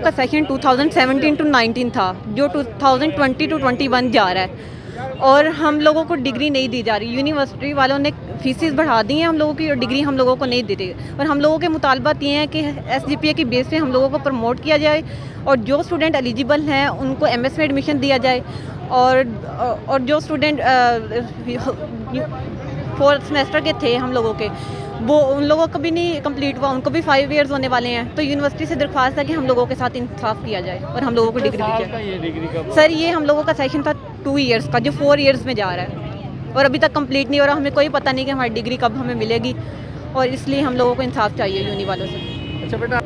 का session 2017 to 19 था, जो 2020 to 21 जा रहा है, और हम लोगों को डिग्री नहीं दी जा रही। यूनिवर्सिटी वालों ने फीसेस बढ़ा दी हैं हम लोगों की, और डिग्री हम लोगों को नहीं दे रही। और हम लोगों के मुतालबात ये हैं कि SGPA की बेस पे हम लोगों को प्रमोट किया जाए, और जो स्टूडेंट एलिजिबल हैं उनको MS में एडमिशन दिया जाए, और जो स्टूडेंट 4th सेमेस्टर के थे हम लोगों के, वो उन लोगों को भी नहीं कंप्लीट हुआ, उनको भी 5 इयर्स होने वाले हैं। तो यूनिवर्सिटी से दरख्वास्त है कि हम लोगों के साथ इंसाफ किया जाए और हम लोगों को डिग्री दी जाए। सर ये हम लोगों का सेशन था 2 इयर्स का, जो 4 इयर्स में जा रहा है और अभी तक कंप्लीट नहीं हो रहा। हमें कोई पता नहीं कि हमारी डिग्री कब हमें मिलेगी, और इसलिए हम लोगों को इंसाफ चाहिए यूनि वालों से। अच्छा बेटा,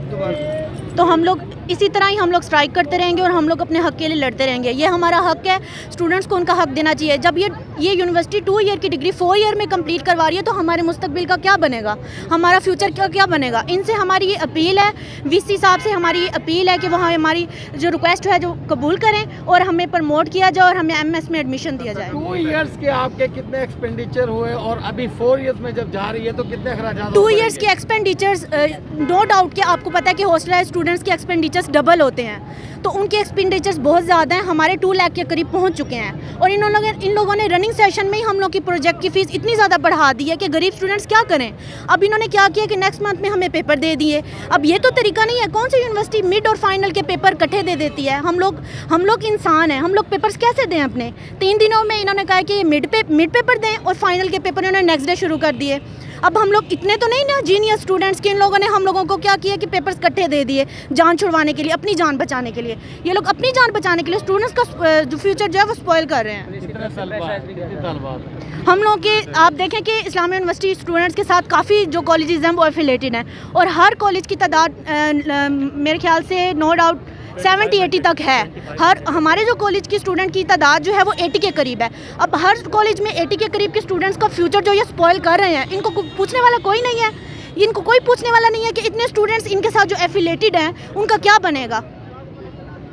तो हम लोग इसी तरह ही हम लोग स्ट्राइक करते रहेंगे और हम लोग अपने हक़ के लिए लड़ते रहेंगे। ये हमारा हक़ है, स्टूडेंट्स को उनका हक़ देना चाहिए। जब ये यूनिवर्सिटी 2 ईयर की डिग्री 4 ईयर में कंप्लीट करवा रही है, तो हमारे मुस्तकबिल का क्या बनेगा, हमारा फ्यूचर का क्या बनेगा। इनसे हमारी ये अपील है, VC साहब से हमारी ये अपील है कि वहाँ हमारी जो रिक्वेस्ट है जो कबूल करें और हमें प्रमोट किया जाए और हमें MS में एडमिशन दिया जाए। 2 इयर्स के आपके कितने एक्सपेंडिचर हुए, और अभी 4 इयर्स में जब जा रही है तो कितने खर्चा? 2 इयर्स के एक्सपेंडिचर्स नो डाउट कि आपको पता है कि हॉस्टलाइज्ड स्टूडेंट्स के एक्सपेंडिचर्स डबल होते हैं, तो उनके एक्सपेंडिचर्स बहुत ज़्यादा हैं, हमारे 2 लाख के करीब पहुंच चुके हैं। और इन लोगों ने रनिंग सेशन में ही हम लोग की प्रोजेक्ट की फ़ीस इतनी ज़्यादा बढ़ा दी है कि गरीब स्टूडेंट्स क्या करें। अब इन्होंने क्या किया कि नेक्स्ट मंथ में हमें पेपर दे दिए। अब ये तो तरीका नहीं है। कौन सी यूनिवर्सिटी मिड और फाइनल के पेपर इकट्ठे दे देती है? हम लोग इंसान हैं, हम लोग पेपर्स कैसे दें अपने? 3 दिनों में इन्होंने कहा कि मिड पेपर दें, और फाइनल के पेपर इन्होंने नेक्स्ट डे शुरू कर दिए। अब हम लोग इतने तो नहीं ना जीनियस स्टूडेंट्स के, इन लोगों ने हम लोगों को क्या किया कि पेपर्स इकट्ठे दे दिए जान छुड़वाने के लिए, अपनी जान बचाने के लिए। ये लोग अपनी जान बचाने के लिए स्टूडेंट्स का जो फ्यूचर जो है वो स्पॉइल कर रहे हैं। हम लोग के आप देखें कि इस्लामिया यूनिवर्सिटी स्टूडेंट्स के साथ काफ़ी जो कॉलेजेस हैं वो एफिलेटेड हैं, और हर कॉलेज की तादाद मेरे ख्याल से नो डाउट 70-80 तक है। हमारे जो कॉलेज की स्टूडेंट की तादाद जो है वो 80 के करीब है। अब हर कॉलेज में 80 के करीब के स्टूडेंट्स का फ्यूचर जो ये स्पॉइल कर रहे हैं, इनको पूछने वाला कोई नहीं है। इनको कोई पूछने वाला नहीं है कि इतने स्टूडेंट्स इनके साथ जो एफिलेटेड हैं उनका क्या बनेगा।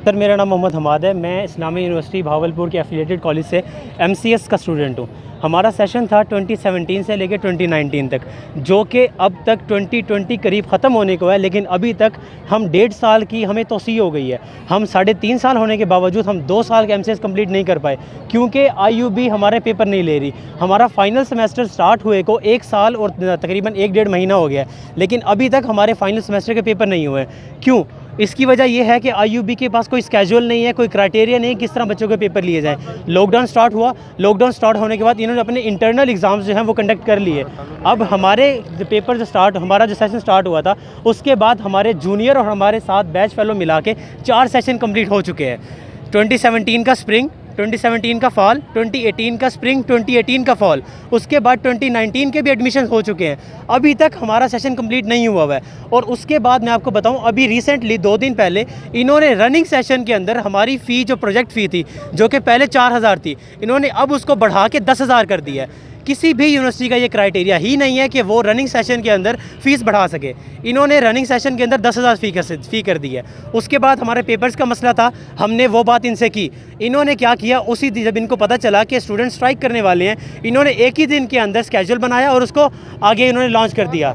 सर मेरा नाम मोहम्मद हमाद है, मैं इस्लामिया यूनिवर्सिटी भावलपुर के एफिलेटेड कॉलेज से MCS का स्टूडेंट हूँ। हमारा सेशन था 2017 से लेकर 2019 तक, जो कि अब तक 2020 करीब ख़त्म होने को है, लेकिन अभी तक हम 1.5 साल की हमें तोसी हो गई है। हम 3.5 साल होने के बावजूद हम 2 साल के MCS कंप्लीट नहीं कर पाए, क्योंकि IUB हमारे पेपर नहीं ले रही। हमारा फाइनल सेमेस्टर स्टार्ट हुए को 1 साल और तकरीबन 1-1.5 महीना हो गया, लेकिन अभी तक हमारे फाइनल सेमेस्टर के पेपर नहीं हुए। क्यों? इसकी वजह यह है कि IUB के पास कोई स्केड्यूल नहीं है, कोई क्राइटेरिया नहीं किस तरह बच्चों के पेपर लिए जाएँ। लॉकडाउन स्टार्ट हुआ, लॉकडाउन स्टार्ट होने के बाद इन्होंने अपने इंटरनल एग्ज़ाम्स जो हैं वो कंडक्ट कर लिए। अब हमारे पेपर हमारा जो सेशन स्टार्ट हुआ था, उसके बाद हमारे जूनियर और हमारे साथ बैच फेलो मिला के 4 सेशन कंप्लीट हो चुके हैं। 2017 का स्प्रिंग, 2017 का फॉल, 2018 का स्प्रिंग, 2018 का फॉल, उसके बाद 2019 के भी एडमिशन हो चुके हैं। अभी तक हमारा सेशन कंप्लीट नहीं हुआ है। और उसके बाद मैं आपको बताऊं, अभी रिसेंटली 2 दिन पहले इन्होंने रनिंग सेशन के अंदर हमारी फ़ी जो प्रोजेक्ट फ़ी थी, जो कि पहले 4000 थी, इन्होंने अब उसको बढ़ा के 10,000 कर दिया है। किसी भी यूनिवर्सिटी का ये क्राइटेरिया ही नहीं है कि वो रनिंग सेशन के अंदर फ़ीस बढ़ा सके। इन्होंने रनिंग सेशन के अंदर 10,000 फ़ी कर दी है। उसके बाद हमारे पेपर्स का मसला था, हमने वो बात इनसे की। इन्होंने क्या किया, उसी दिन जब इनको पता चला कि स्टूडेंट स्ट्राइक करने वाले हैं, इन्होंने एक ही दिन के अंदर स्केड्यूल बनाया और उसको आगे इन्होंने लॉन्च कर दिया।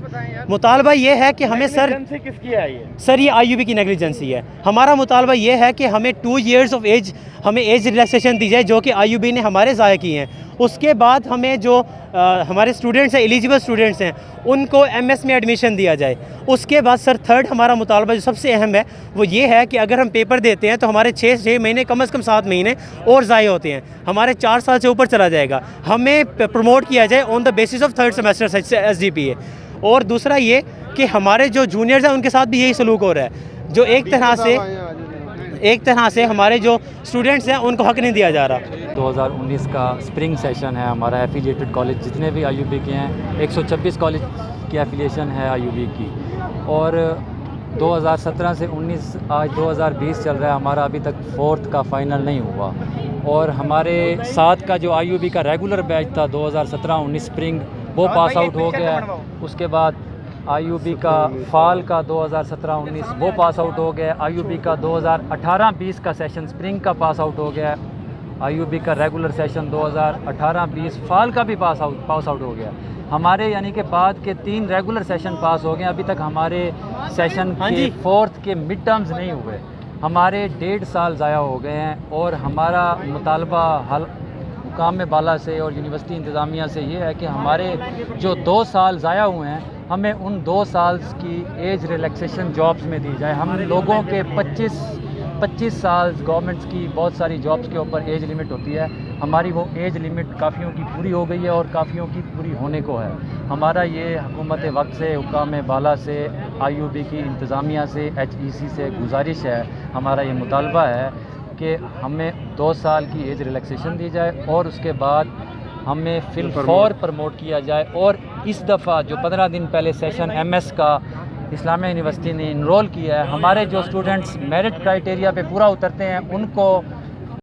मुतालबा ये है कि हमें किसकी है ये? सर ये IUB की नेग्लिजेंसी है। हमारा मुतालबा ये है कि हमें 2 ईयर्स ऑफ एज हमें एज रिलैक्सेशन दी जाए, जो कि IUB ने हमारे ज़ाया की हैं। उसके बाद हमें जो हमारे स्टूडेंट्स हैं, एलिजिबल स्टूडेंट्स हैं, उनको MS में एडमिशन दिया जाए। उसके बाद सर थर्ड हमारा मुतालबा जो सबसे अहम है वो ये है कि अगर हम पेपर देते हैं तो हमारे 6 महीने कम से कम 7 महीने और ज़ाया होते हैं, हमारे 4 साल से ऊपर चला जाएगा। हमें प्रमोट किया जाए on the basis of 3rd semester SGPA। और दूसरा ये कि हमारे जो जूनियर्स हैं उनके साथ भी यही सलूक हो रहा है, जो एक तरह से हमारे जो स्टूडेंट्स हैं उनको हक नहीं दिया जा रहा। 2019 का स्प्रिंग सेशन है हमारा। एफिलिएटेड कॉलेज जितने भी IUB के हैं, 126 कॉलेज की एफिलिएशन है IUB की। और 2017 से 19 आज 2020 चल रहा है, हमारा अभी तक 4th का फ़ाइनल नहीं हुआ। और हमारे साथ का जो IUB का रेगुलर बैच था 2017-19 स्प्रिंग, वो पास आउट हो गया। उसके बाद IUB का फॉल का 2017-19 वो पास आउट हो गया। IUB का 2018-20 का सेशन स्प्रिंग का पास आउट हो गया। IUB का रेगुलर सेशन 2018-20 फॉल का भी पास आउट हो गया। हमारे यानी कि बाद के 3 रेगुलर सेशन पास हो गए। अभी तक हमारे सेशन के 4th के मिड टर्म्स नहीं हुए। हमारे 1.5 साल ज़ाया हो गए हैं और हमारा मुतालबा हुकाम बाला से और यूनिवर्सिटी इंतज़ामिया से ये है कि हमारे जो 2 साल ज़ाया हुए हैं हमें उन 2 साल की एज रिलैक्सेशन जॉब्स में दी जाए। हम लोगों के 25 साल गवर्नमेंट्स की बहुत सारी जॉब्स के ऊपर एज लिमिट होती है, हमारी वो एज लिमिट काफ़ियों की पूरी हो गई है और काफ़ियों की पूरी होने को है। हमारा ये हुकूमत वक्त से, हुकाम बाला से, IUB की इंतज़ामिया से, HEC से गुजारिश है, हमारा ये मुतालबा है कि हमें 2 साल की एज रिलैक्सेशन दी जाए और उसके बाद हमें फिलफौर प्रमोट किया जाए। और इस दफ़ा जो 15 दिन पहले सेशन MS का इस्लामिया यूनिवर्सिटी ने इनरोल किया है, हमारे जो स्टूडेंट्स मेरिट क्राइटेरिया पे पूरा उतरते हैं उनको